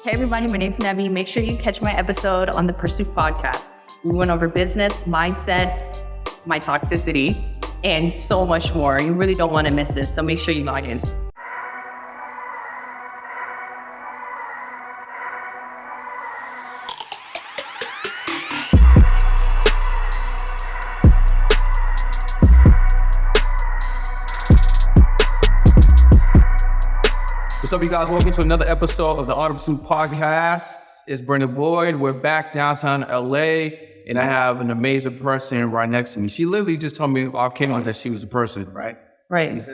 Hey everybody, my name's Nebi. Make sure you catch my episode on the Pursuit podcast. We went over business, mindset, my toxicity, and so much more. You really don't want to miss this, so make sure you log in. What's up, you guys? Welcome to another episode of the Unemployed podcast. It's Brendan Boyd. We're back downtown LA, and I have an amazing person right next to me. She literally just told me I came on that she was a person, right? Right. So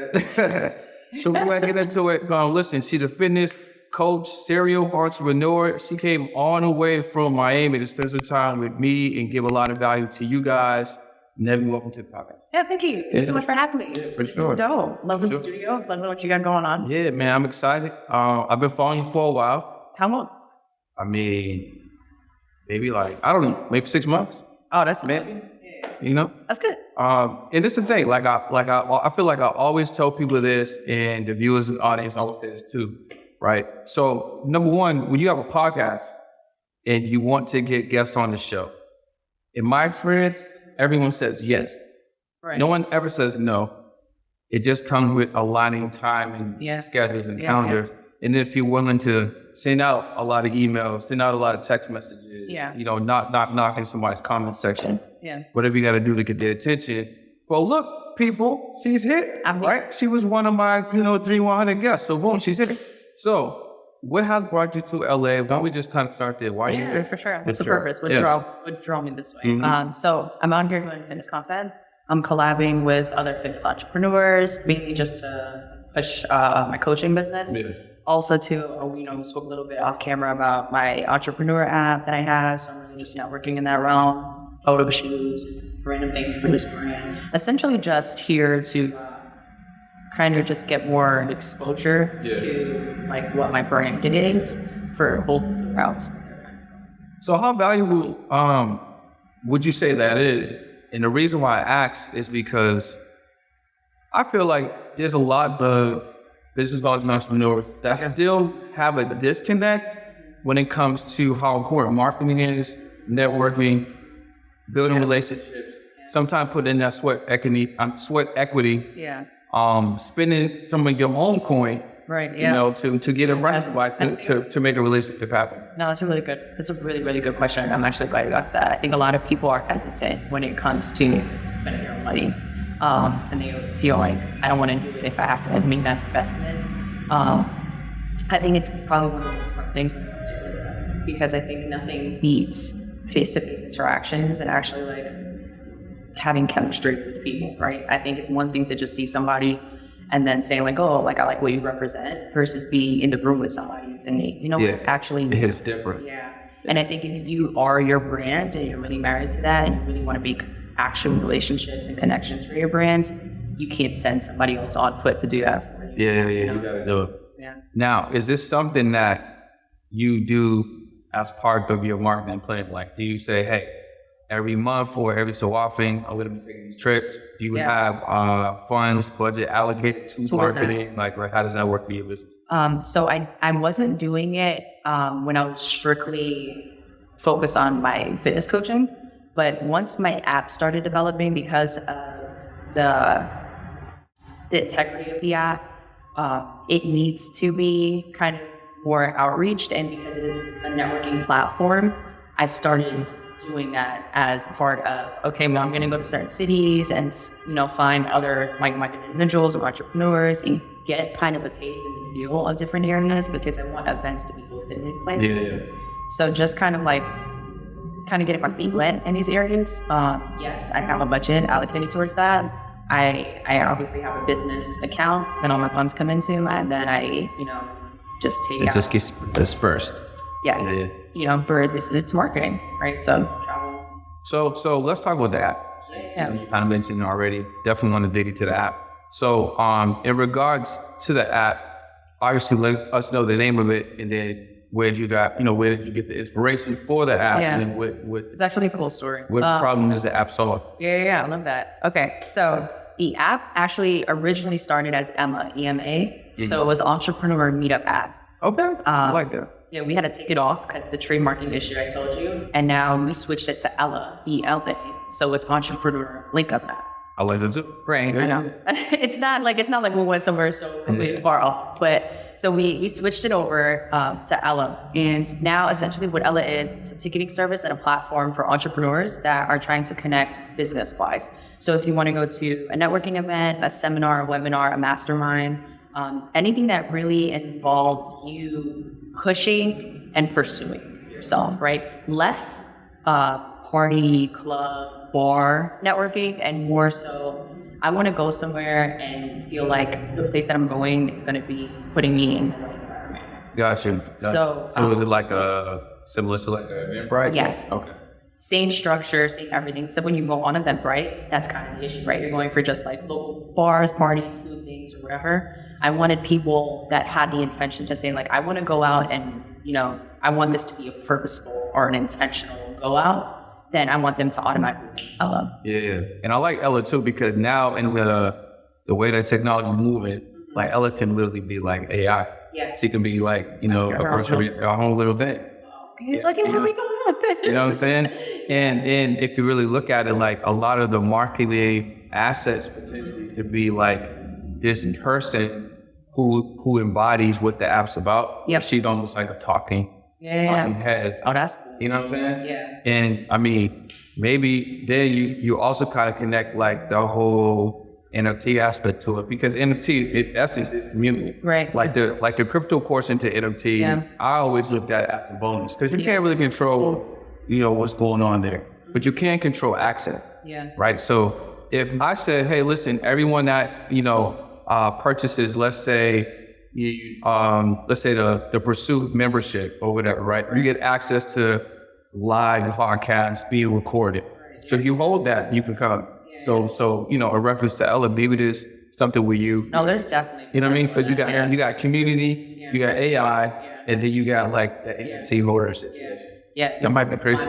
we're going to get into it. Listen, she's a fitness coach, serial entrepreneur. She came all the way from Miami to spend some time with me and give a lot of value to you guys. Nebi, welcome to the podcast. Yeah, thank you. Thanks so much for having me. Yeah, for sure. This is dope. Love the studio. Love what you got going on. Yeah, man, I'm excited. I've been following you for a while. How long? I mean, maybe I don't know, maybe 6 months. Oh, that's Maybe. You know? That's good. And this is the thing, I feel like I always tell people this, and the viewers and audience always say this too, right? So, number one, when you have a podcast and you want to get guests on the show, in my experience, everyone says yes. Right. No one ever says no. It just comes with aligning time and schedules and calendars. And then if you're willing to send out a lot of emails, send out a lot of text messages, not knocking somebody's comment section, whatever you got to do to get their attention. Well, look, people, she's hit. I'm right? She was one of my, 300 guests. So boom, she's hit. So what has brought you to LA? Why don't we just kind of start there? Why are you here? For sure. What's the purpose? What draw me this way? Mm-hmm. So I'm out here doing fitness content. I'm collabing with other fitness entrepreneurs, mainly just to push my coaching business. Yeah. Also we spoke a little bit off camera about my entrepreneur app that I have. So I'm really just networking in that realm, photo shoots, random things for this brand. Essentially just here to kind of just get more exposure to what my brand is for both routes. So how valuable would you say that is? And the reason why I ask is because I feel like there's a lot of business entrepreneurs that still have a disconnect when it comes to how important marketing is, networking, building relationships, sometimes putting in that sweat equity, spending some of your own coin, right? To get a to make a relationship happen. No, that's really good. That's a really, really good question. I'm actually glad you asked that. I think a lot of people are hesitant when it comes to spending their own money. And they feel like, I don't want to do it if I have to make that investment. I think it's probably one of the most important things when it comes to business, because I think nothing beats face-to-face interactions and actually having chemistry with people, right? I think it's one thing to just see somebody and then saying I like what you represent, versus being in the room with somebody and saying, actually. It's different. Yeah. And I think if you are your brand and you're really married to that and you really want to make actual relationships and connections for your brands, you can't send somebody else on foot to do that for you. You gotta do it. Yeah. Now, is this something that you do as part of your marketing plan? Do you say, hey, every month or every so often, I'm going to be taking these trips? Do you have funds, budget allocated to marketing? How does that work for your business? So I wasn't doing it when I was strictly focused on my fitness coaching. But once my app started developing, because of the integrity of the app, it needs to be kind of more outreached. And because it is a networking platform, I started doing that as part of, I'm going to go to certain cities and, find other like-minded individuals or entrepreneurs and get kind of a taste and the feel of different areas, because I want events to be hosted in these places. Yeah. So just kind of getting my feet wet in these areas. Yes, I have a budget allocated towards that. I obviously have a business account that all my funds come into, and then I, just take it just gets this first. Yeah. For this, it's marketing, right? So travel. So let's talk about the app. Yeah. You kind of mentioned it already. Definitely want to dig into the app. So in regards to the app, obviously let us know the name of it, and then where did you get the inspiration for the app? Yeah. And then it's actually a cool story. What problem does the app solve? Yeah, I love that. Okay, so the app actually originally started as EMA, E-M-A. Mm-hmm. So it was Entrepreneur Meetup app. Okay, I like that. we had to take it off because the trademarking issue I told you. And now we switched it to Ella, E-L-A. So it's Entrepreneur Link Up now. I like that too. Right, I know. It's not like we went somewhere so completely far off. But so we switched it over to Ella. And now essentially what Ella is, it's a ticketing service and a platform for entrepreneurs that are trying to connect business-wise. So if you want to go to a networking event, a seminar, a webinar, a mastermind, anything that really involves you pushing and pursuing yourself, right? Less party, club, bar networking, and more so I want to go somewhere and feel like the place that I'm going is going to be putting me in the right environment. Gotcha. So is it like similar to like an Eventbrite? Yes. Okay. Same structure, same everything. Except when you go on Eventbrite, that's kind of the issue, right? You're going for just like local bars, parties, food things, or whatever. I wanted people that had the intention to say like, I want to go out and, I want this to be a purposeful or an intentional go out. Then I want them to automatically Ella. Yeah. And I like Ella too, because now in the way that technology is moving, like Ella can literally be like AI. Yeah. She can be like, a person, a whole little thing. Okay, look at where we going with this. You know what I'm saying? And if you really look at it, like a lot of the marketing assets potentially could be like this person who embodies what the app's about. Yep. She's almost like a talking head. Oh, that's you know what I'm saying? Yeah. And I mean, maybe then you also kind of connect like the whole NFT aspect to it, because NFT, in essence, is community. Right. Like the crypto portion to NFT, Yeah. I always looked at it as a bonus, because you can't really control, what's going on there, but you can control access. Yeah. Right. So if I said, hey, listen, everyone that purchases, let's say the Pursuit membership or whatever, right? You get access to live podcasts being recorded. So if you hold that, you can come. So a reference to Ella, maybe there's something with you. No, there's definitely. You know what I mean? So you got community, you got AI, and then you got like the NFT holder situation. Yeah. That might be crazy.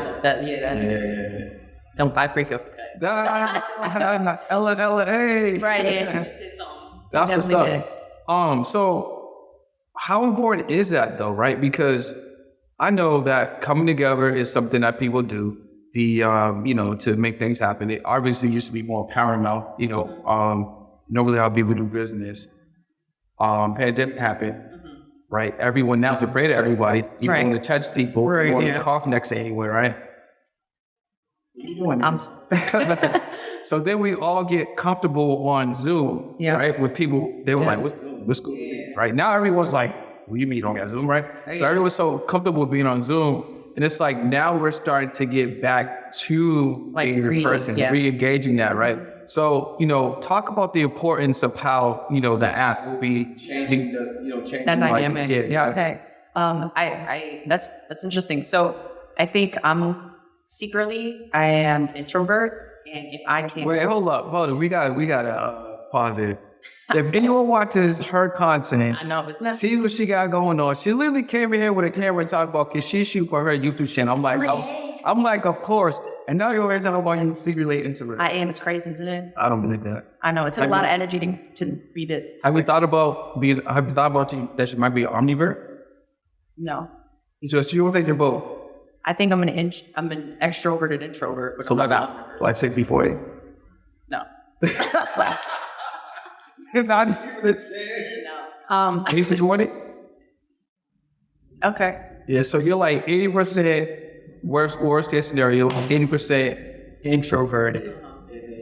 Don't buy pre-kill for cut. Ella, hey. Right. Yeah. That's what's up. So how important is that though, right? Because I know that coming together is something that people do, to make things happen. It obviously used to be more paramount, normally how people do business. Pandemic happened, right? Everyone now is afraid of everybody. You don't want to touch people, you want to cough next to anywhere, right? So then we all get comfortable on Zoom, right? With people, they were like, what's good? Right now, everyone's like, well, you meet on Zoom, right? So everyone's so comfortable being on Zoom. And it's like, now we're starting to get back to being in person, re-engaging that, right? So, talk about the importance of how, the app will be changing that dynamic. Okay. That's interesting. So I think secretly, I am an introvert. And if I can't... Wait, hold on. We got to pause it. If anyone watches her content, I know, isn't it? See what she got going on. She literally came in here with a camera and talked about, because she shoot for her YouTube channel. I'm like, of course. And now you're talking about you relating to her. I am. It's crazy, isn't it? I don't believe that. I know. It took a lot of energy to be this. Have you thought about that she might be an omnivore? No. Just you don't think you're both? I think I'm an extroverted introvert. But so like 60-40? No. You're not even saying. 80-20? Okay. Yeah, so you're like 80% worst case scenario, 80% introverted.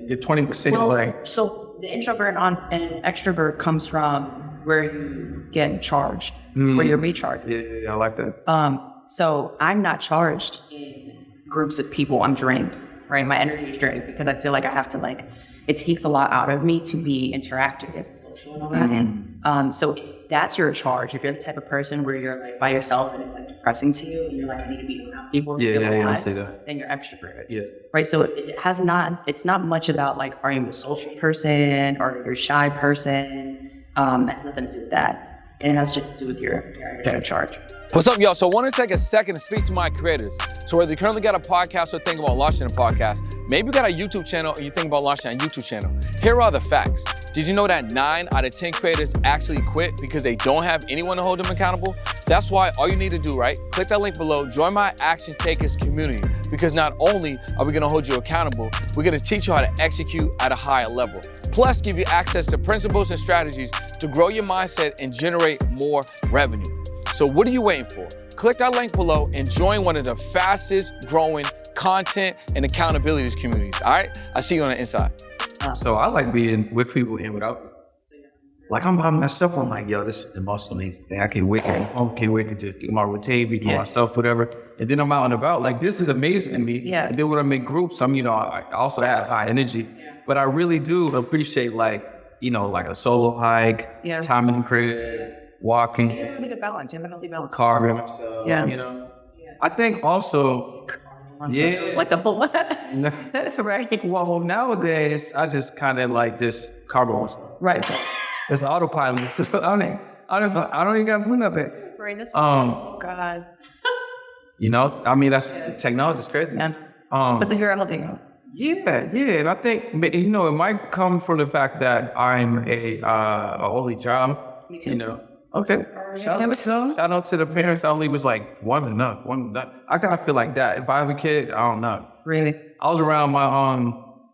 Your 20% is like... So the introvert and extrovert comes from where you get charged, where you're recharged. Yeah, I like that. So I'm not charged in groups of people. I'm drained, right? My energy is drained because I feel like I have to it takes a lot out of me to be interactive, social and all that. So if that's your charge, if you're the type of person where you're by yourself and it's depressing to you and you're I need to be around people, I see that. Then you're extroverted. Yeah. Right. So it's not much about are you a social person or you're a shy person. It has nothing to do with that. And it has just to do with your charge. What's up, y'all? So I want to take a second to speak to my creators. So whether you currently got a podcast or think about launching a podcast, maybe you got a YouTube channel and you think about launching a YouTube channel. Here are the facts. Did you know that 9 out of 10 creators actually quit because they don't have anyone to hold them accountable? That's why all you need to do, right? Click that link below, join my Action Takers community, because not only are we gonna hold you accountable, we're gonna teach you how to execute at a higher level. Plus, give you access to principles and strategies to grow your mindset and generate more revenue. So what are you waiting for? Click that link below and join one of the fastest growing content and accountability communities, all right? I'll see you on the inside. So I like being with people and without people. Like I'm by myself, I'm like, yo, this is the most amazing thing. I can't wait to just do my routine, be myself, whatever. And then I'm out and about. Like, this is amazing to me. Yeah. And then when I'm in groups, I also have high energy. Yeah. But I really do appreciate like a solo hike, time in the crib, walking. You have a good balance. You have a healthy balance. Carving myself, I think also, It's like the whole right. Well, nowadays, I just kind of like just carve myself. Right. It's autopilot. So I don't even got to put up it. Right. That's oh God. That's the technology is crazy. Yeah. But so you're a healthy. Yeah. And I think it might come from the fact that I'm a only child. Me too. Okay. Shout out to the parents. I only was like one's enough. I kind of feel like that. If I have a kid, I don't know. Really? I was around my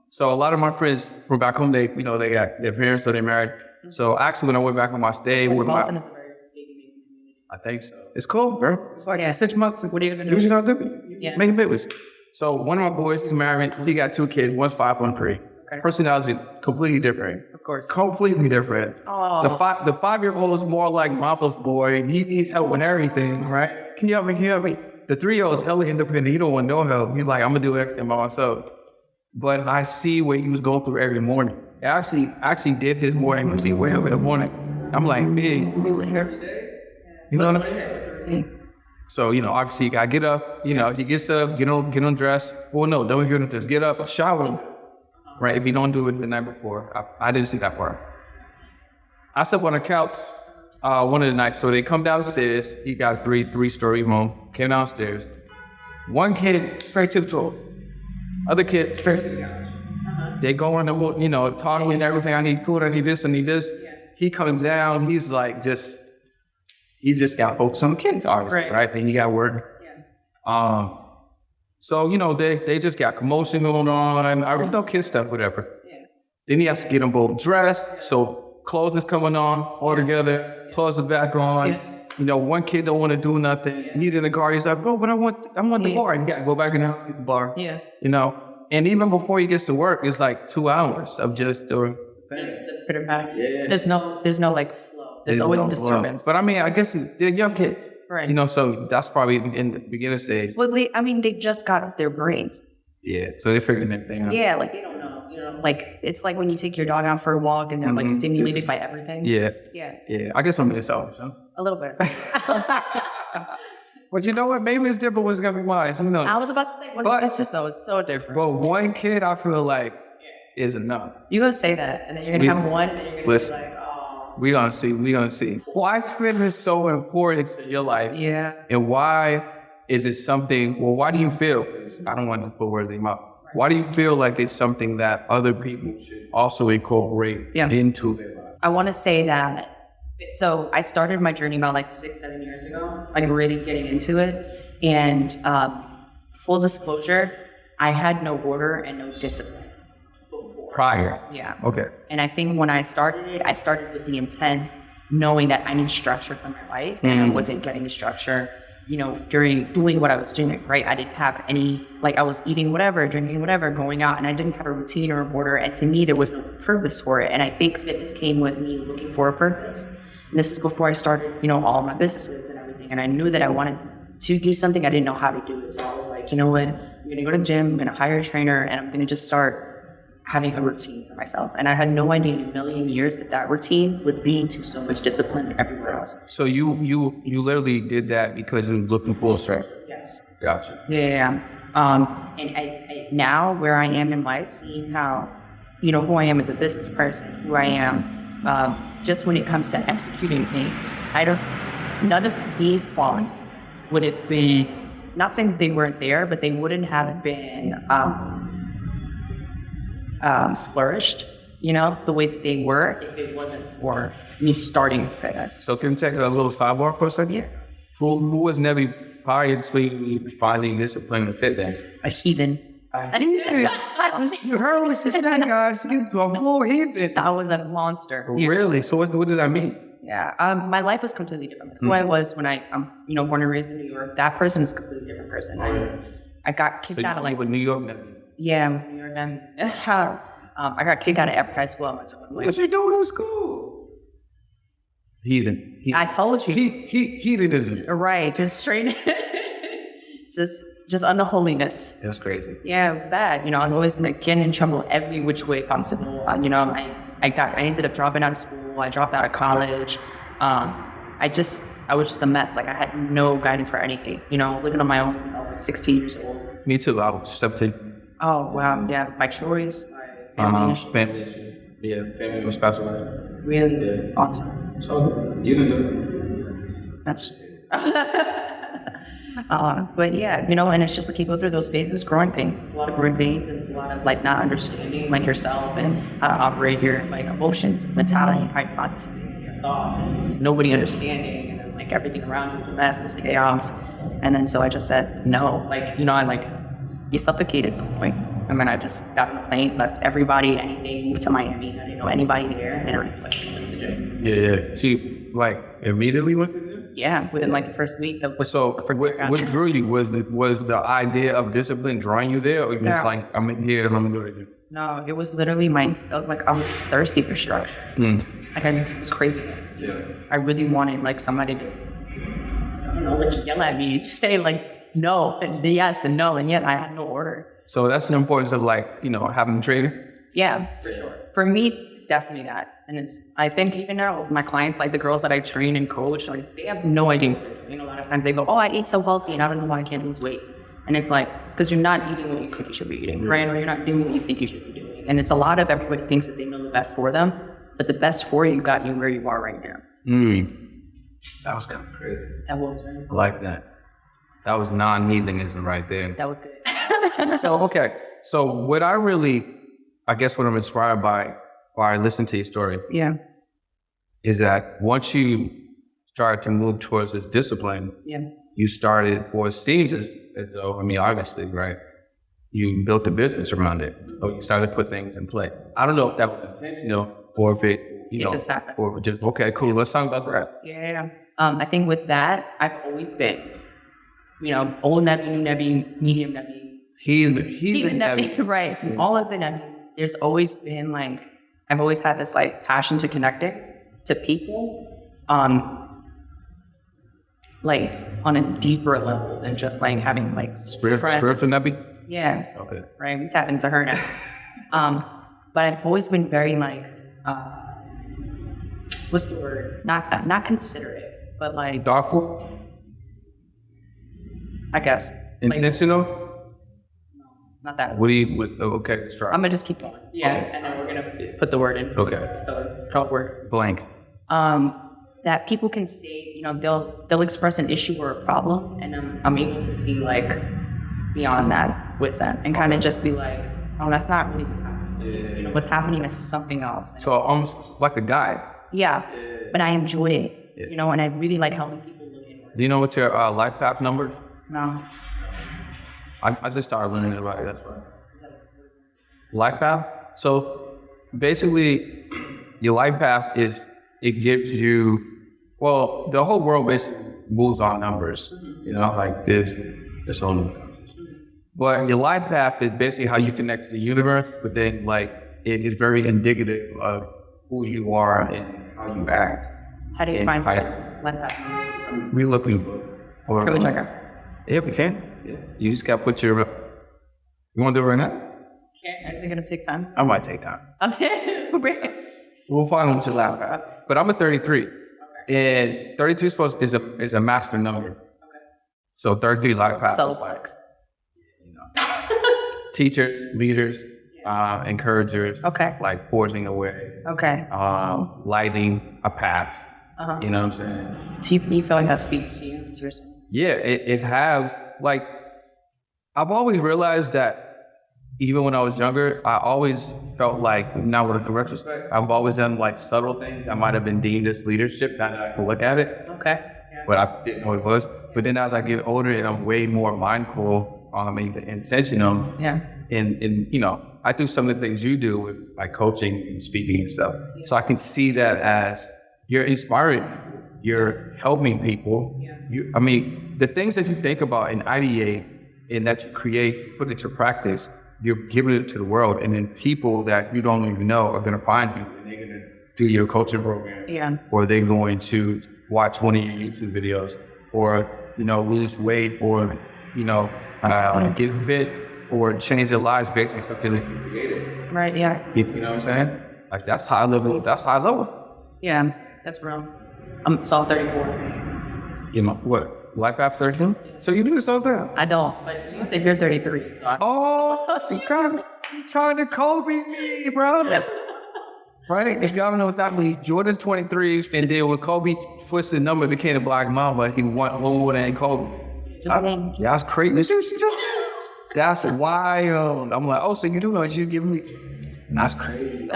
so a lot of my friends from back home, they got their parents, so they married. So actually, when I went back on my stay with Boston is a very big community. I think so. It's cool, bro. It's like 6 months. What are you gonna do? What you gonna do? Yeah. Make babies. So one of my boys is married. He got 2 kids. One's 5, one's 3. Okay. Personality completely different. Of course. Completely different. Oh. The 5-year-old is more like Mama's boy. He needs help with everything, right? Can you help me? The 3-year-old is hella independent. He don't want no help. He's like, I'm gonna do everything by myself. But I see what he was going through every morning. I actually did his morning routine way up in the morning. I'm like, big, we live every day. You know what I mean? What's the routine? So, obviously you gotta get up, he gets up, get on dressed. Well, no, don't get undressed. Get up, shower, right? If you don't do it the night before. I didn't see that part. I slept on a couch one of the nights. So they come downstairs. He got a three-story room, came downstairs. One kid straight to the toilet. Other kid straight to the couch. They go on the, talking and everything. I need food, I need this, I need this. Yeah. He comes down, he's like he just got focused on the kids, obviously, right? And he got work. Yeah. So, they just got commotion going on, and I was no kid stuff, whatever. Yeah. Then he has to get them both dressed, so clothes is coming on all together, clothes are back on. Yeah. One kid don't want to do nothing. Yeah. He's in the car, he's like, bro, but I want the bar. And you got to go back in the house, get the bar. Yeah. And even before he gets to work, it's like 2 hours of just doing. There's no like flow. There's always no disturbance. But I guess they're young kids, right? So that's probably in the beginning stage. Well, they just got up their brains. Yeah, so they're figuring everything out. Yeah, like they don't know. Like it's like when you take your dog out for a walk and they're like stimulated by everything. Yeah. I guess I'm selfish, huh? A little bit. But you know what? Maybe it's different what's gonna be mine. I was about to say, it's just though, it's so different. But one kid, I feel like, is enough. You're gonna say that, and then you're gonna have one, and then you're gonna be like, oh. We're gonna see. Why fitness is so important in your life? Yeah. And why is it something, why do you feel, I don't want to put words in my mouth. Why do you feel like it's something that other people should also incorporate into their life? I wanna say that. So I started my journey about like 6-7 years ago, like really getting into it. And full disclosure, I had no order and no discipline before. Prior? Yeah. Okay. And I think when I started it, I started with the intent, knowing that I need structure for my life. And I wasn't getting the structure, during doing what I was doing, right? I didn't have any, I was eating whatever, drinking whatever, going out, and I didn't have a routine or an order. And to me, there was no purpose for it. And I think fitness came with me looking for a purpose. And this is before I started, all my businesses and everything. And I knew that I wanted to do something. I didn't know how to do it. So I was like, you know what? I'm going to go to the gym. I'm going to hire a trainer, and I'm going to just start having a routine for myself. And I had no idea in a million years that routine would lead to so much discipline everywhere else. So you literally did that because you were looking for strength? Yes. Gotcha. Yeah. And I now where I am in life, seeing how, who I am as a business person, who I am, just when it comes to executing things, none of these qualities would have been, not saying that they weren't there, but they wouldn't have been flourished, the way that they were if it wasn't for me starting fitness. So can we take a little sidebar for a second? Yeah. Who was Nebi prior to finding discipline and fitness? A heathen. You heard what she said, guys. She's a whole heathen. I was a monster. Really? So what does that mean? Yeah. My life was completely different. Who I was when I'm born and raised in New York. That person is a completely different person. I got kicked out of like with New York Nebi. Yeah, I was in New York then. I got kicked out of every high school I went to. What you doing in school? Heathen. I told you. Heathenism. Right, just straight, just unholiness. That's crazy. Yeah, it was bad. I was always getting in trouble every which way possible. I ended up dropping out of school. I dropped out of college. I was just a mess. Like I had no guidance for anything. I was living on my own since I was like 16 years old. Me too. I was 17. Oh wow, yeah. My choice, Family issues. Yeah, family was special. Really awesome. So That's. But yeah, and it's just like you go through those phases, growing pains. It's a lot of growing pains, and it's a lot of like not understanding like yourself and how to operate your like emotions, mentality, how you process things, your thoughts, and nobody understanding, and then like everything around you is a mess, it's chaos. And then so I just said no, you suffocate at some point. I mean, I just got on a plane, left everybody, anything, moved to Miami. I didn't know anybody there, and I was like, what's the gym? Yeah. So you immediately went to the gym? Yeah, within the first week. That was so what drew you? Was the idea of discipline drawing you there, or you just like, I'm in here, let me go to the gym? No, it was literally I was thirsty for structure. I was craving it. Yeah. I really wanted somebody to, I don't know, yell at me, say no, and yes and no, and yet I had no order. So that's the importance of having a trainer? Yeah, for sure. For me, definitely that. And I think even now, my clients, like the girls that I train and coach, they have no idea what they're doing. A lot of times they go, I eat so healthy and I don't know why I can't lose weight. And it's because you're not eating what you think you should be eating, right? Or you're not doing what you think you should be doing. And it's a lot of everybody thinks that they know the best for them, but the best for you got you where you are right now. That was kind of crazy. That was right. I like that. That was non-heathenism right there. That was good. So what I'm inspired by while I listen to your story, is that once you started to move towards this discipline, you started, or it seems as though, obviously, right, you built a business around it, or you started to put things in play. I don't know if that was intentional, or if it just happened. Or just, okay, cool, let's talk about that. Yeah. I think with that, I've always been, old Nebi, new Nebi, medium Nebi. Heathen Nebi, right. Mm-hmm. All of the Nebis, there's always been I've always had this passion to connecting to people on a deeper level than just having spiritual Nebi? Yeah. Okay. Right. We tap into her now. But I've always been very what's the word? Not considerate, but thoughtful? I guess. Intentional? Not that. Okay, let's try. I'm gonna just keep going. Yeah, okay. And then we're gonna put the word in. Okay. Fill word. Blank. That people can see, they'll express an issue or a problem, and I'm able to see beyond that with them, and kind of just be that's not really what's happening. Yeah. What's happening is something else. So almost like a guide. Yeah, but I enjoy it, and I really like helping people look inward. Do you know what's your life path number? No. I just started learning it right. That's right. Life path. So basically, your life path it gives you. Well, the whole world basically moves on numbers. This whole new conversation. But your life path is basically how you connect to the universe. But then, it is very indicative of who you are and how you act. How do you find life path numbers? We look in the book. Can we check out? Yeah, we can. Yeah. You just got to put your. You want to do it right now? Okay. Is it going to take time? I might take time. Okay. We'll find what your life path. But I'm a 33. Okay. And 33 is a master number. Okay. So 33 life path is teachers, leaders, encouragers. Okay. Forging a way. Okay. Lighting a path. You know what I'm saying? Do you feel like that speaks to you? Seriously? Yeah, it has. I've always realized that even when I was younger, I always felt now with a retrospect, I've always done subtle things I might have been deemed as leadership, now that I can look at it. Okay. but I didn't know what it was. But then as I get older and I'm way more mindful, intentional, and you know, I do some of the things you do with like coaching and speaking and stuff. So I can see that as you're inspiring, you're helping people. I mean, the things that you think about and ideate and that you create, put into practice, you're giving it to the world, and then people that you don't even know are going to find you, and they're going to do your coaching program, or they're going to watch one of your YouTube videos, or you know, lose weight, or you know, get fit, or change their lives based on something that you created. Right. Yeah. You know what I'm saying? Like that's high level. That's high level. Yeah, that's real. I'm 34. You know what? Life after 13? So you do this all the time? I don't, but you said you're 33, so so you trying to Kobe me, bro. Right? If y'all don't know what that means, Jordan's 23 and then when Kobe twisted number became a black mamba, he won more than Kobe. That's crazy. That's wild. I'm like, oh, so you do know what you're giving me? That's crazy.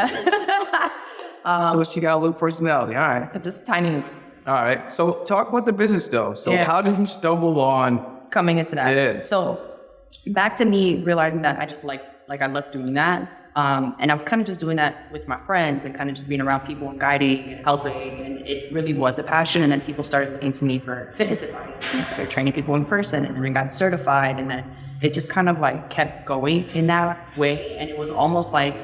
So she got a little personality. All right. Just tiny. All right. So talk about the business though. So how did you stumble on coming into that? Yeah. So back to me realizing that I just like I love doing that. And I was kind of just doing that with my friends and kind of just being around people and guiding and helping. And it really was a passion. And then people started looking to me for fitness advice. And I started training people in person and then got certified. And then it just kind of like kept going in that way. And it was almost like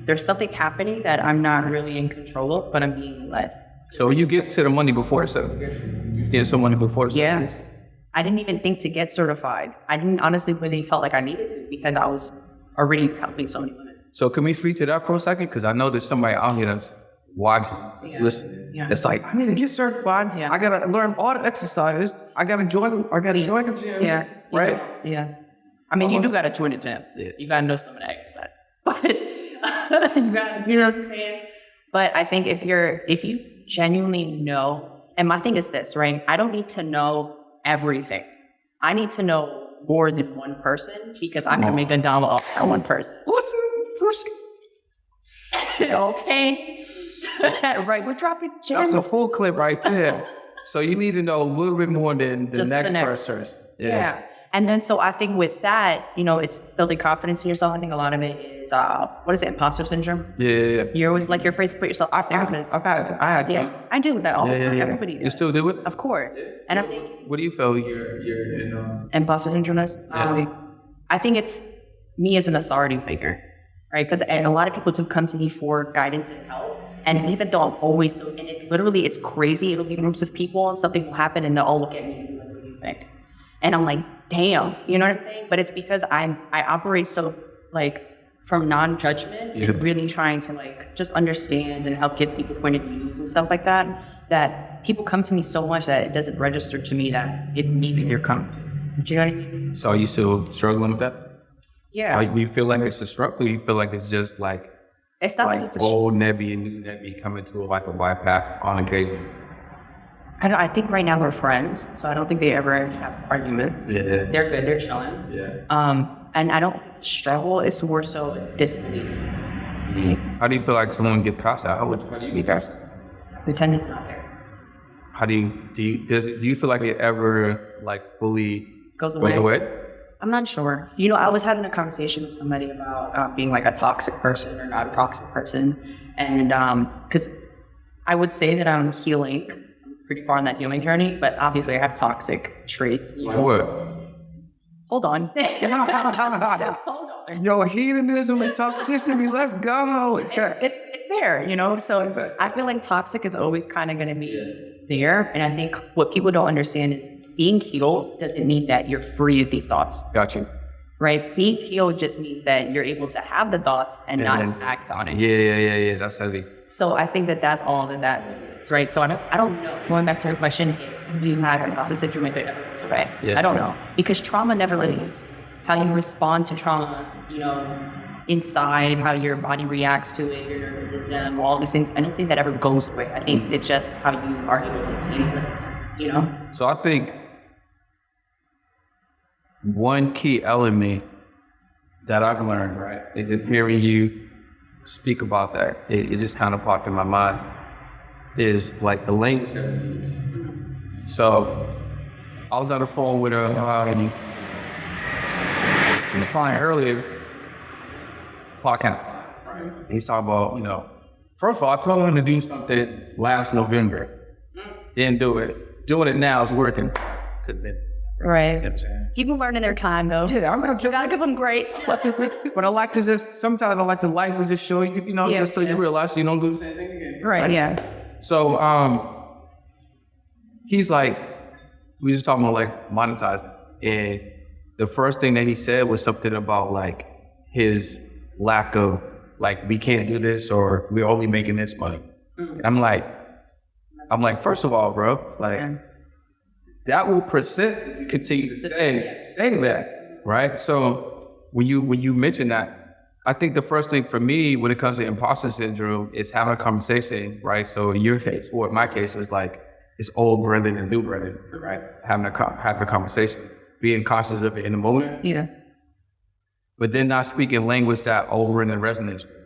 there's something happening that I'm not really in control of, but I'm being led. So you get to the money before the certification? You get some money before the certification? Yeah. I didn't even think to get certified. I didn't honestly really felt like I needed to because I was already helping so many women. So can we speak to that for a second? Because I know there's somebody out here that's watching, listening. Yeah. It's like, I need to get certified. Yeah. I got to learn all the exercises. I got to join the gym. Yeah. Right? Yeah. I mean, you do got to join the gym. Yeah. You got to know some of the exercises. But you know what I'm saying? But I think if you genuinely know, and my thing is this, right? I don't need to know everything. I need to know more than one person because I can make a dollar off that one person. Listen. Okay. Right, we're dropping gems. That's a full clip right there. So you need to know a little bit more than the next person. Yeah. And then so I think with that, you know, it's building confidence in yourself. I think a lot of it is, what is it, imposter syndrome? Yeah. You're always like, you're afraid to put yourself out there. I had to. Yeah, I do that all the time. Everybody does. You still do it? Of course. And I think... What do you feel you're in? Imposter syndrome is? I think it's me as an authority figure, right? Because a lot of people do come to me for guidance and help. And even though I'm always, and it's crazy. It'll be groups of people and something will happen and they'll all look at me and be like, what do you think? And I'm like, damn, you know what I'm saying? But it's because I operate so like from non-judgment and really trying to like just understand and help give people point of views and stuff like that, that people come to me so much that it doesn't register to me that it's me that they're coming to. Do you know what I mean? So are you still struggling with that? Yeah. Do you feel like it's a struggle? Or you feel like it's just like, it's not like it's old Nebby and new Nebby coming to like a wide path on occasion? I think right now we're friends, so I don't think they ever have arguments. Yeah. They're good, they're chilling. Yeah. And I don't think it's a struggle, it's more so disbelief. How do you feel like someone get past that? How do you get past that? Pretend not there. How do you feel like it ever like fully goes away? I'm not sure. You know, I was having a conversation with somebody about being like a toxic person or not a toxic person. And because I would say that I'm healing, pretty far on that healing journey, but obviously I have toxic traits. Like what? Hold on. Hold on. Yo, hedonism and toxicity, let's go. It's there, you know? So I feel like toxic is always kind of going to be there. And I think what people don't understand is being healed doesn't mean that you're free of these thoughts. Got you. Right? Being healed just means that you're able to have the thoughts and not act on it. Yeah. That's heavy. So I think that's all that is, right? So I don't know. Going back to your question, do you have imposter syndrome if it ever goes away? Yeah. I don't know. Because trauma never leaves. How you respond to trauma, you know, inside, how your body reacts to it, your nervous system, all these things, I don't think that ever goes away. I think it's just how you are able to deal with it, you know? So I think one key element that I've learned, right, is hearing you speak about that, it just kind of popped in my mind, is like the language that we use. So I was on the phone with a client earlier, podcast. He's talking about, first of all, I told him to do something last November. Didn't do it. Doing it now is working. Right. You know what I'm saying? People learning their time, though. Yeah, I'm not You gotta give them grace. But I like to sometimes I like to lightly just show you, just so you realize so you don't lose anything again. Right, yeah. So, he's like, we was talking about like monetizing. And the first thing that he said was something about like his lack of like, we can't do this or we're only making this money. And I'm like, first of all, bro, like that will persist if you continue to say that, right? So when you mention that, I think the first thing for me when it comes to imposter syndrome is having a conversation, right? So in your case, or in my case, is like it's old Brendan and new Brendan, right? Having a conversation, being conscious of it in the moment, but then not speaking language that old Brendan resonates with.